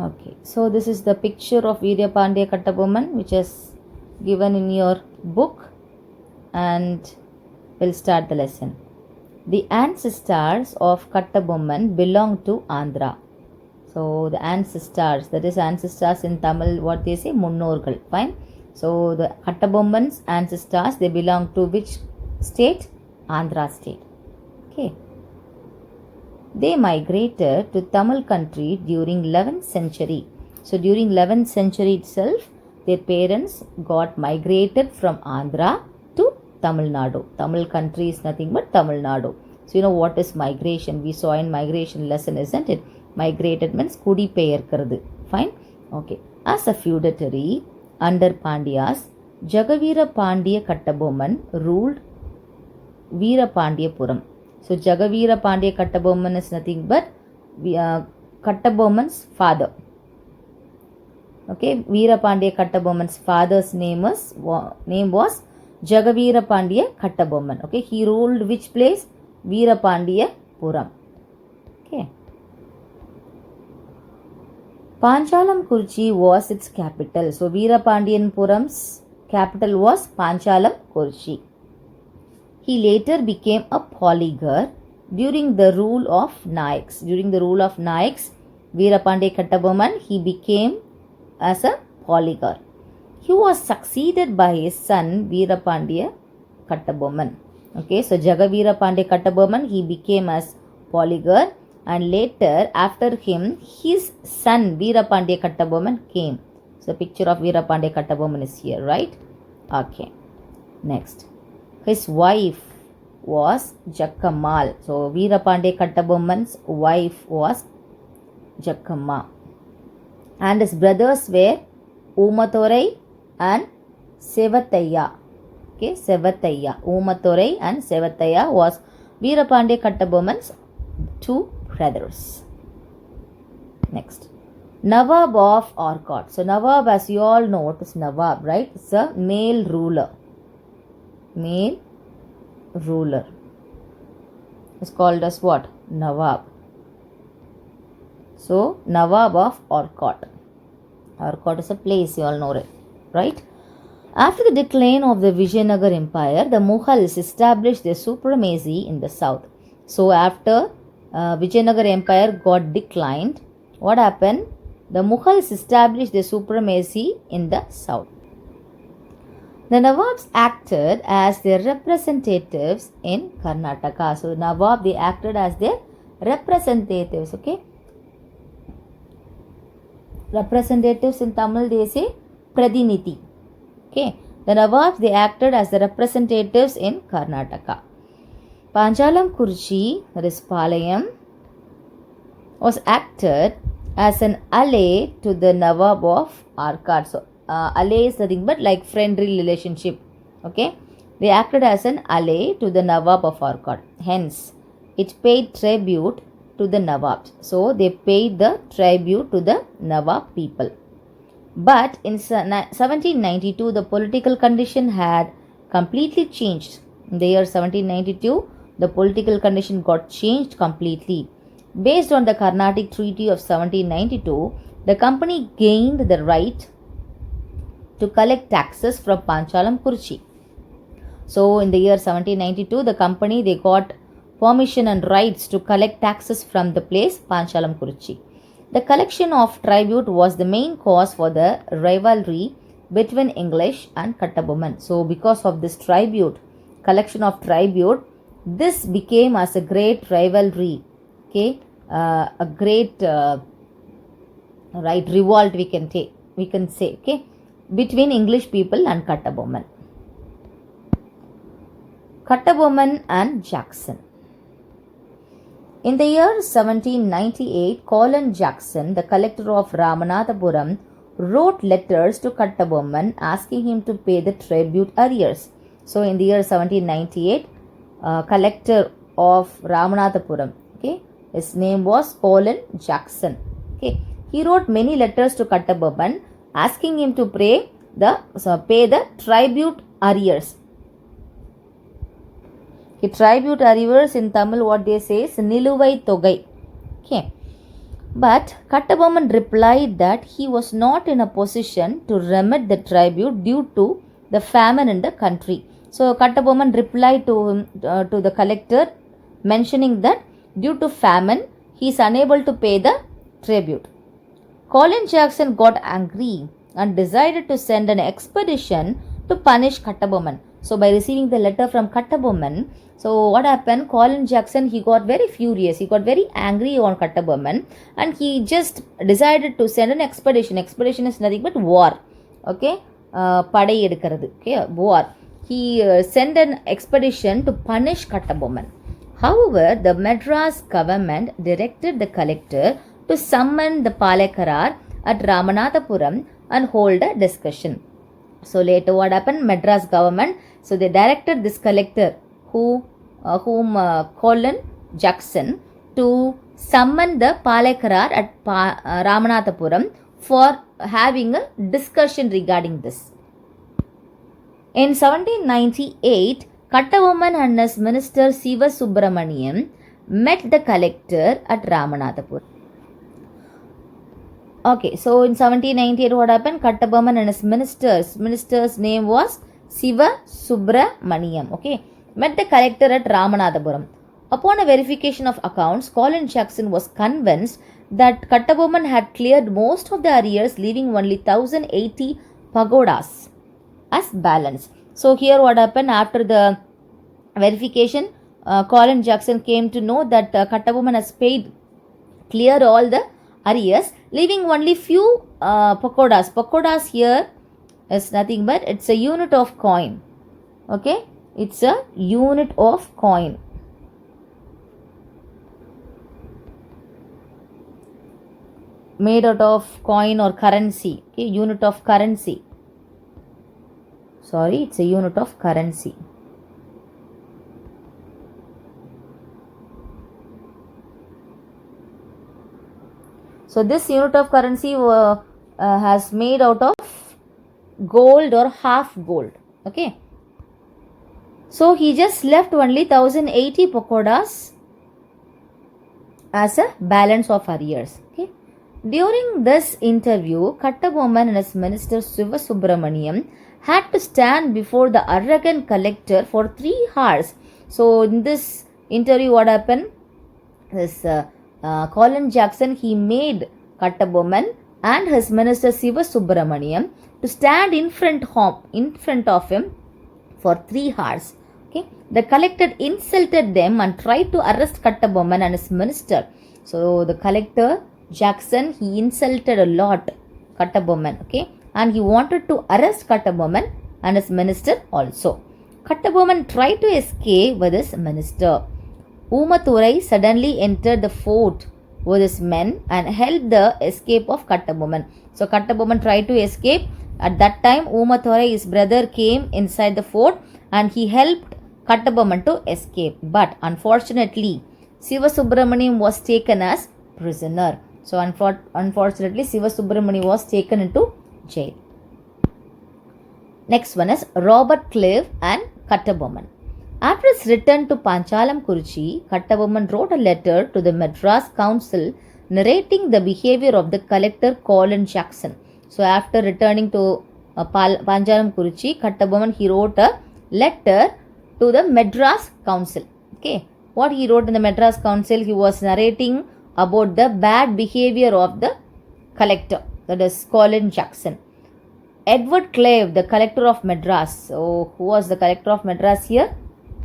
Okay, so this is the picture of Veera Pandya Kattabomman which is given in your book, and we'll start the lesson. The ancestors of Kattabomman belong to Andhra. So the ancestors, that is ancestors in Tamil, what they say, Munnorgal. Fine. So the Kattabomman's ancestors, they belong to which state? Andhra state. Okay. They migrated to Tamil country during 11th century. So during 11th century itself, their parents got migrated from Andhra to Tamil Nadu. Tamil country is nothing but Tamil Nadu. So you know what is migration? We saw in migration lesson, isn't it? Migrated means kudi peyarkiradu. Fine. Okay. As a feudatory under Pandyas, Jagaveera Pandya Kattabomman ruled Veerapandiyapuram. So Jagaveera Pandya Kattabomman is nothing but Kattabomman's father. Okay, Veerapandya Kattabomman's father's name was Jagaveera Pandya Kattabomman. Okay, he ruled which place? Veerapandiyapuram. Okay. Panchalam Kurchi was its capital. So Veerapandiyapuram's capital was Panchalam Kurchi. He later became a polygar during the rule of Nayaks. During the rule of Nayaks, Veerapandya Kattabomman, he became as a polygar. He was succeeded by his son Veerapandya Kattabomman. Okay, so Jagaveera Pandya Kattabomman, he became as polygar, and later after him his son Veerapandya Kattabomman came. So picture of Veerapandya Kattabomman is here, right? Okay. Next. His wife was Jakkammal. So Veerapandya Kattabomman's wife was Jakkamma. And his brothers were Umathurai and Sevathaiya. Okay, Sevathaiya. Umathurai and Sevathaiya was Veerapandya Kattabomman's two brothers. Next. Nawab of Arcot. So Nawab, as you all know, what is Nawab, right? It's a male ruler. Male ruler is called as what? Nawab. So Nawab of Arcot. Arcot is a place, you all know it, right? After the decline of the Vijayanagar Empire, the Mughals established their supremacy in the south. So after Vijayanagar Empire got declined, what happened? The Mughals established their supremacy in the south. The Nawabs acted as their representatives in Karnataka. So Nawab, they acted as their representatives. Okay. Representatives in Tamil, they say Pradiniti. Okay. The Nawabs, they acted as the representatives in Karnataka. Panchalam Kurchi, that is Palayam, was acted as an ally to the Nawab of Arcot. So ally is nothing but like friendly relationship. Okay, they acted as an ally to the Nawab of Arcot. Hence, it paid tribute to the Nawabs. So they paid the tribute to the Nawab people. But in 1792, the political condition had completely changed. In the year 1792, the political condition got changed completely. Based on the Carnatic Treaty of 1792, the company gained the right to collect taxes from Panchalam Kurchi. So in the year 1792, the company, they got permission and rights to collect taxes from the place Panchalam Kurchi. The collection of tribute was the main cause for the rivalry between English and Kattabomman. So because of this tribute, collection of tribute, this became as a great rivalry. Okay, a great right revolt we can say, okay, between English people and Kattabomman. Kattabomman and Jackson. In the year 1798, Colin Jackson, the collector of Ramanathapuram, wrote letters to Kattabomman asking him to pay the tribute arrears. So in the year 1798, collector of Ramanathapuram, okay, his name was Colin Jackson. Okay, he wrote many letters to Kattabomman asking him to pay the tribute arrears. Tribute arrears in Tamil, what they say is Niluvai Togai. Okay. But Kattabomman replied that he was not in a position to remit the tribute due to the famine in the country. So Kattabomman replied to the collector mentioning that due to famine he is unable to pay the tribute. Colin Jackson got angry and decided to send an expedition to punish Kattabomman. So by receiving the letter from Kattabomman, so what happened? Colin Jackson, he got very furious. He got very angry on Kattabomman and he just decided to send an expedition. Expedition is nothing but war. Okay? Padai edukkarathu. Okay? War. He sent an expedition to punish Kattabomman. However, the Madras government directed the collector to summon the Palekarar at Ramanathapuram and hold a discussion. So later what happened? Madras government, so they directed this collector whom Colin Jackson to summon the Palekarar at Ramanathapuram for having a discussion regarding this. In 1798, Kattabomman and his minister Siva Subramaniam met the collector at Ramanathapuram. Okay, so in 1798 what happened? Kattabomman and his minister's name was Siva Subramaniam. Okay, met the collector at Ramanathapuram. Upon a verification of accounts, Colin Jackson was convinced that Kattabomman had cleared most of the arrears, leaving only 1080 pagodas as balance. So here what happened? After the verification, Colin Jackson came to know that Kattabomman has paid clear all the arrears, leaving only few pagodas. Pagodas here is nothing but it's a unit of coin. Okay, it's a unit of coin. Made out of coin or currency. Okay, unit of currency. Sorry, it's a unit of currency. So this unit of currency has made out of gold or half gold. Okay. So he just left only 1080 pagodas as a balance of arrears. Okay. During this interview, Kattabomman and his minister Siva Subramaniam had to stand before the arrogant collector for 3 hours. So in this interview, what happened? This Colin Jackson, he made Kattabomman and his minister Siva Subramaniam to stand in front of him for 3 hours. Okay, the collector insulted them and tried to arrest Kattabomman and his minister. So the collector Jackson, he insulted a lot Kattabomman. Okay, and he wanted to arrest Kattabomman and his minister also. Kattabomman tried to escape with his minister. Oomathurai suddenly entered the fort with his men and helped the escape of Kattabomman. So Kattabomman tried to escape. At that time, Oomathurai, his brother, came inside the fort and he helped Kattabomman to escape. But unfortunately, Siva Subramaniam was taken as prisoner. So unfortunately, Siva Subramaniam was taken into jail. Next one is Robert Clive and Kattabomman. After his return to Panchalam Kurichi, Kattabomman wrote a letter to the Madras Council narrating the behavior of the collector Colin Jackson. So after returning to Panchalam Kurichi, Kattabomman, he wrote a letter to the Madras Council. Okay, what he wrote in the Madras Council, he was narrating about the bad behavior of the collector, that is Colin Jackson. Edward Clive, the collector of Madras. So who was the collector of Madras here?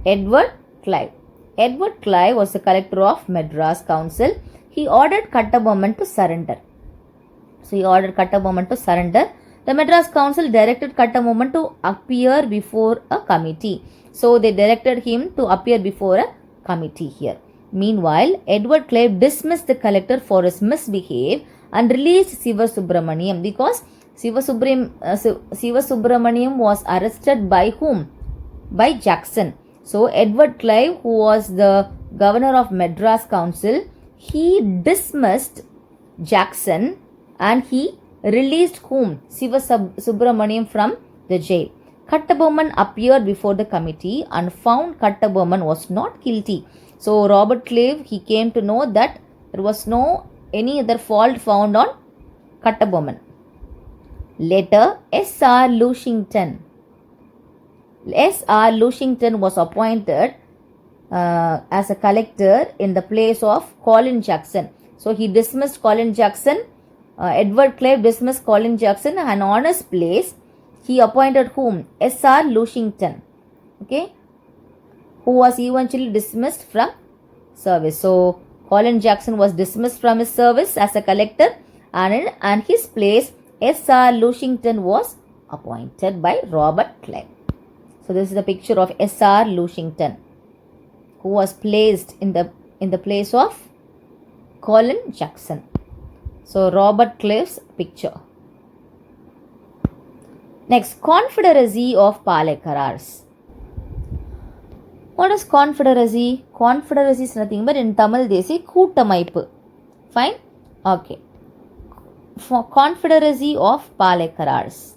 Edward Clive. Edward Clive was the collector of Madras Council. He ordered Kattabomman to surrender. So he ordered Kattabomman to surrender. The Madras Council directed Kattabomman to appear before a committee. So they directed him to appear before a committee here. Meanwhile, Edward Clive dismissed the collector for his misbehave and released Siva Subramaniam because Siva Subramaniam was arrested by whom? By Jackson. So Edward Clive, who was the governor of Madras Council, he dismissed Jackson and he released whom? Siva Subramaniam from the jail. Kattabomman appeared before the committee and found Kattabomman was not guilty. So Robert Clive, he came to know that there was no any other fault found on Kattabomman. Later, S.R. Lushington was appointed as a collector in the place of Colin Jackson. So he dismissed Colin Jackson. Edward Clive dismissed Colin Jackson, and on his place he appointed whom? S.R. Lushington, okay, who was eventually dismissed from service. So Colin Jackson was dismissed from his service as a collector, and his place S.R. Lushington was appointed by Robert Clive. So this is the picture of S.R. Lushington, who was placed in the place of Colin Jackson. So Robert Clive's picture. Next, Confederacy of Palakarars. What is Confederacy? Confederacy is nothing but in Tamil they say Kootamaipu. Fine? Okay. For Confederacy of Palakarars.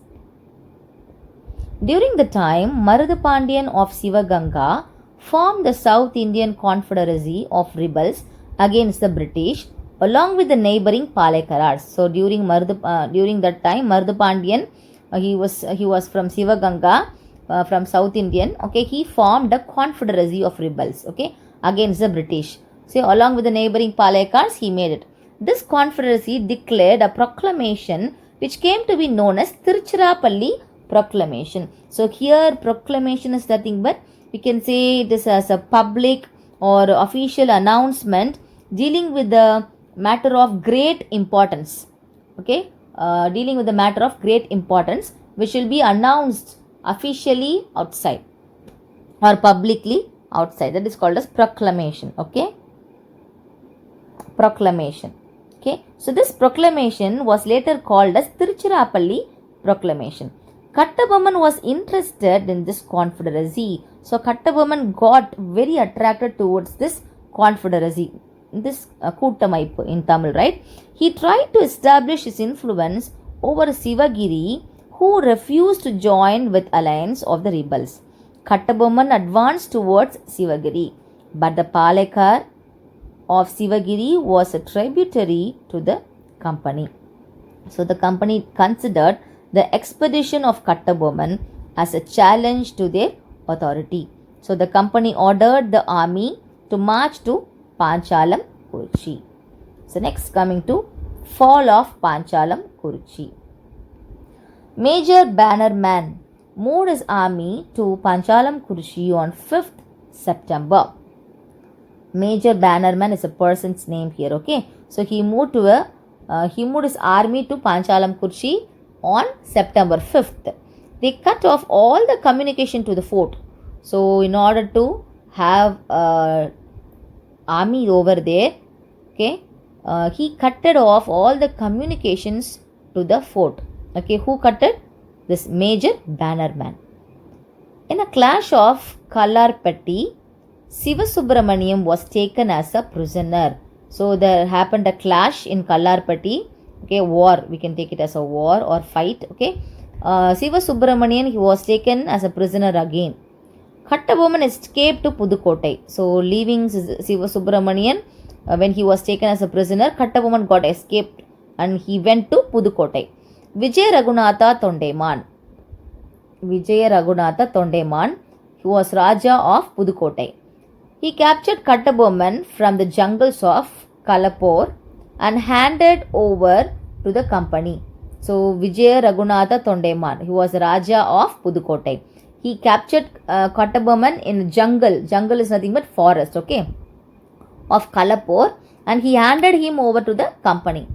During the time, Maruthapandiyan of Sivaganga formed the South Indian Confederacy of rebels against the British along with the neighboring Palakarars. So during that time, Maruthapandiyan, he was from Sivaganga, from South Indian. Okay, he formed a confederacy of rebels. Okay, against the British. So along with the neighboring Palaikars, he made it. This confederacy declared a proclamation which came to be known as Tiruchirappalli Proclamation. So here proclamation is nothing but we can say this as a public or official announcement dealing with the matter of great importance. Okay, dealing with the matter of great importance which will be announced officially outside or publicly outside. That is called as proclamation. Okay, proclamation. Okay, so this proclamation was later called as Tiruchirappalli Proclamation. Kattabomman was interested in this confederacy. So Kattabomman got very attracted towards this confederacy, this Kootamaipu in Tamil, right? He tried to establish his influence over Sivagiri, who refused to join with alliance of the rebels. Kattabomman advanced towards Sivagiri, but the Palekar of Sivagiri was a tributary to the company. So the company considered the expedition of Kattabomman as a challenge to their authority. So the company ordered the army to march to Panchalam Kurichi. So next, coming to fall of Panchalam Kurichi. Major Bannerman moved his army to Panchalam Kurichi on 5th September. Major Bannerman is a person's name here. Okay, so he moved his army to Panchalam Kurichi on September 5th. They cut off all the communication to the fort. So in order to have army over there, okay, he cutted off all the communications to the fort. Okay, who cutted? This Major Bannerman. In a clash of Kallarpatti, Sivasubramaniam was taken as a prisoner. So there happened a clash in Kallarpatti. Okay, war, we can take it as a war or fight. Okay, Sivasubramanian, he was taken as a prisoner again. Kattabomman escaped to Pudukkottai. So leaving Sivasubramanian, when he was taken as a prisoner, Kattabomman got escaped and he went to Pudukkottai. Vijay Raghunatha Tondeman, he was Raja of Pudukkottai. He captured Kattabomman from the jungles of Kalapur and handed over to the company. So Vijay Raghunatha Tondeman, he was Raja of Pudukkottai. He captured Kattabomman in jungle. Jungle is nothing but forest, okay, of Kalapur, and he handed him over to the company.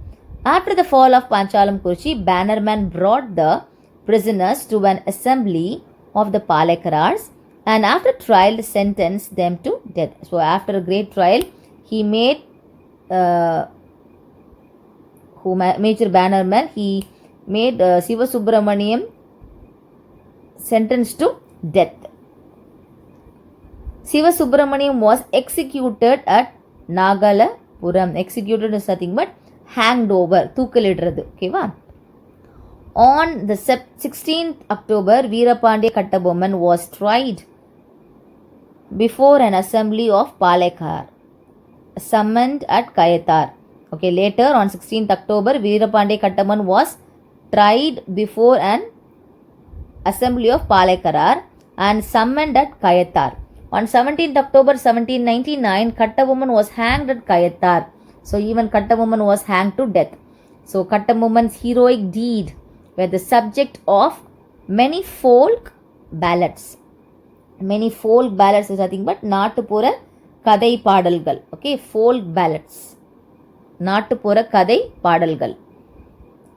After the fall of Panchalam Kurichi, Bannerman brought the prisoners to an assembly of the Palakarars and after trial sentenced them to death. So after a great trial, he made Major Bannerman, he made Sivasubramaniam sentenced to death. Sivasubramaniam was executed at Nagalapuram. Executed is nothing but hanged over, Thookalidrathu. Okay, va? On the 16th October, Veerapandiya Kattabomman was tried before an assembly of Palekar summoned at Kayathar. Okay, later on 16th October, Veerapandi Kattamman was tried before an assembly of Palekarar and summoned at Kayathar. On 17th October 1799, Kattawoman was hanged at Kayathar. So even Kattawoman was hanged to death. So Kattawoman's heroic deed were the subject of many folk ballads. Many folk ballads is nothing but Naatupura Kadai Padalgal. Okay, folk ballads. Naatupura Kadai Padalgal.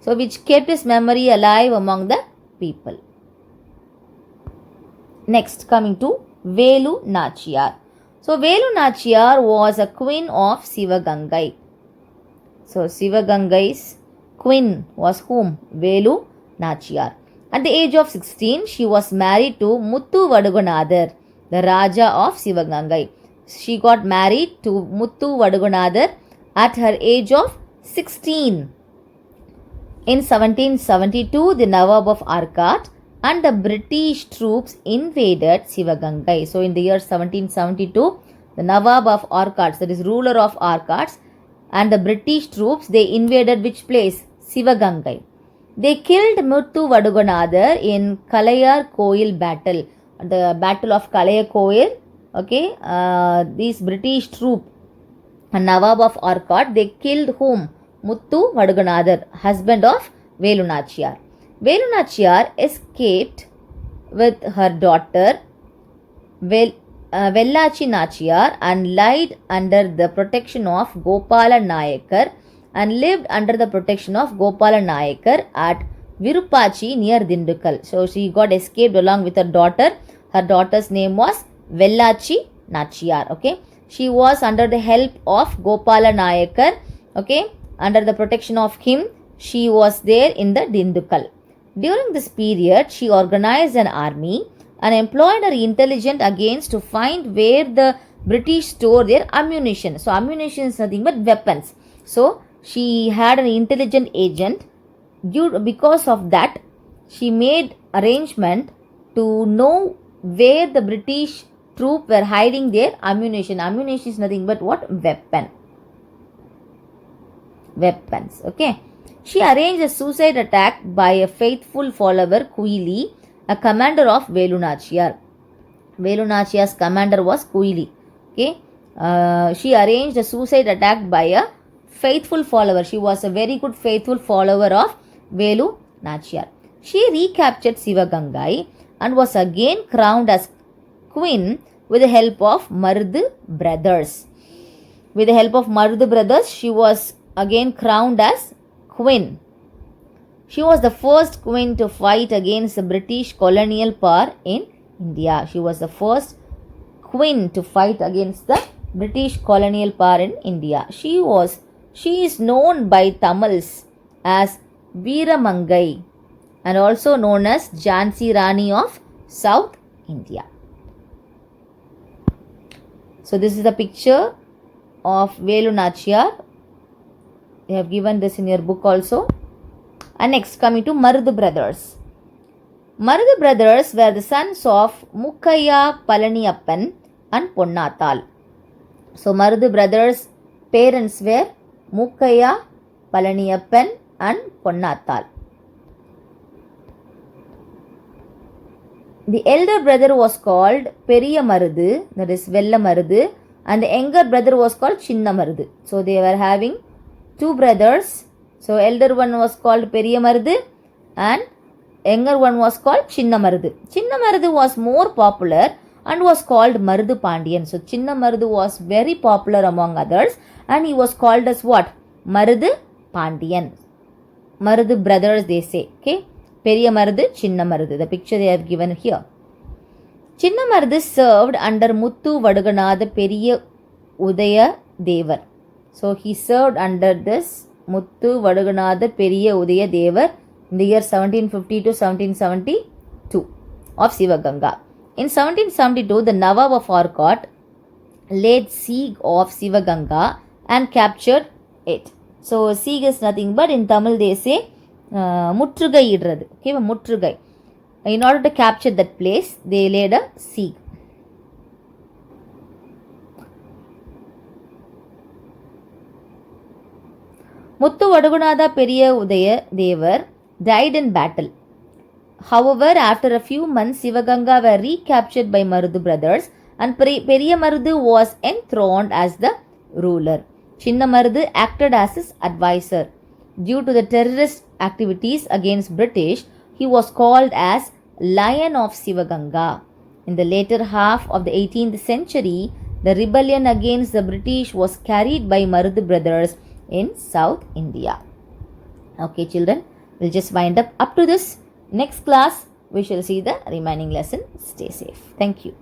So which kept his memory alive among the people. Next, coming to Velu Nachiyar. So Velu Nachiyar was a queen of Sivagangai. So Sivagangai's queen was whom? Velu Nachiyar. At the age of 16, she was married to Muttu Vaduganadar, the Raja of Sivagangai. She got married to Muttu Vaduganadar at her age of 16. In 1772, the Nawab of Arcot and the British troops invaded Sivagangai. So in the year 1772, the Nawab of Arcot, that is ruler of Arcot, and the British troops, they invaded which place? Sivagangai. They killed Muttu Vaduganadar in Kalayar Koil battle, the battle of Kalayar Koil. Okay, these British troop and Nawab of Arcot, they killed whom? Muttu Vaduganadar, husband of Velu Nachiyar. Velu Nachiyar escaped with her daughter Vellachi Nachiyar and lied under the protection of Gopala Nayakar and lived under the protection of Gopala Nayakar at Virupachi near Dindukal. So she got escaped along with her daughter. Her daughter's name was Vellachi Nachiyar. Okay, she was under the help of Gopala Nayakar. Okay, under the protection of him, she was there in the Dindukal. During this period, she organized an army and employed her intelligence against to find where the British store their ammunition. So ammunition is nothing but weapons. So she had an intelligent agent. Because of that, she made arrangement to know where the British troops were hiding their ammunition. Ammunition is nothing but what? Weapons. Okay. She arranged a suicide attack by a faithful follower, Kuili, a commander of Velu Nachiyar. Velu Nachiyar's commander was Kuili. Okay. She arranged a suicide attack by a faithful follower. She was a very good faithful follower of Velu Nachiyar. She recaptured Sivagangai and was again crowned as queen with the help of Marudu brothers. With the help of Marudu brothers, she was again crowned as queen. She was the first queen to fight against the British colonial power in India. She was the first queen to fight against the British colonial power in India. She is known by Tamils as Veeramangai and also known as Jhansi Rani of South India. So this is the picture of Velu Nachiyar. You have given this in your book also. And next, coming to Marudu brothers. Marudu brothers were the sons of Mukkaya Palaniyappan and Ponnathal. So Marudu brothers' parents were Mukkaya Palaniyappan and Ponnathal. The elder brother was called Periya Marudu, that is Vella Marudu, and the younger brother was called Chinna Marudu. So they were having two brothers. So elder one was called Periya Marudu and younger one was called Chinna Marudu. Chinna Marudu was more popular and was called Marudu Pandian. So Chinna Marudu was very popular among others and he was called as what? Marudu Pandian. Marudu brothers they say. Okay. Periya Marudu, Chinna Marudu. The picture they have given here. Chinna Marudu served under Muttu Vaduganadar Periya Udaya Devar. So he served under this Muttu Vaduganadar Periya Udaya Devar in the year 1750 to 1772 of Sivaganga. In 1772, the Nawab of Arcot laid siege of Sivaganga and captured it. So siege is nothing but in Tamil they say Mutrugai idrathu. Okay, Mutrugai. In order to capture that place, they laid a siege. Muthu Vadagunatha Periya Udaya Devar died in battle. However, after a few months, Sivaganga were recaptured by Marudu brothers and Periya Marudu was enthroned as the ruler. Chinna Marudu acted as his advisor. Due to the terrorist activities against British, he was called as Lion of Sivaganga. In the later half of the 18th century, the rebellion against the British was carried by Marudu brothers in South India. Okay, children, we'll just wind up to this. Next class, we shall see the remaining lesson. Stay safe. Thank you.